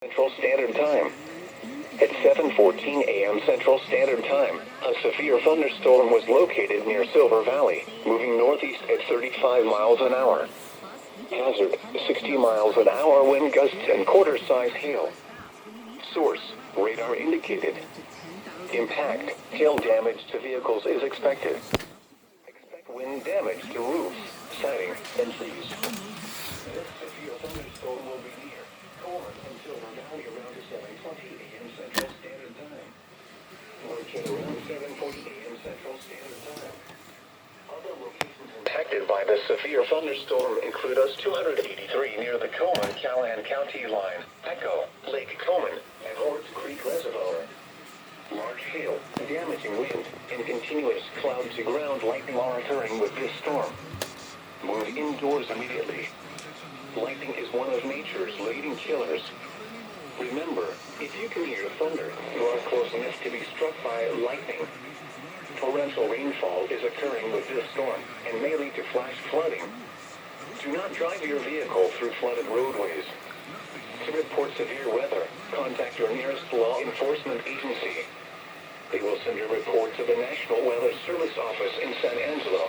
Central Standard Time. At 7:14 a.m. Central Standard Time, a severe thunderstorm was located near Silver Valley, moving northeast at 35 miles an hour. Hazard, 60 miles an hour wind gusts and quarter-size hail. Source, radar indicated. Impact, hail damage to vehicles is expected. Expect wind damage to roofs, siding, and trees. This severe thunderstorm will be near Coleman and Silver Valley around 7:20 a.m. Central Standard Time. Orchard around 7:40 a.m. Central Standard Time. Other locations impacted by the severe thunderstorm include US 283 near the Coleman-Callahan County line, Echo, Lake Coleman, and Horse Creek Reservoir. Large hail, damaging wind, and continuous cloud-to-ground lightning are occurring with this storm. Move indoors immediately. Lightning is one of nature's leading killers. Remember, if you can hear thunder, you are close enough to be struck by lightning. Torrential rainfall is occurring with this storm and may lead to flash flooding. Do not drive your vehicle through flooded roadways. To report severe weather, contact your nearest law enforcement agency. They will send a report to the National Weather Service office in San Angelo.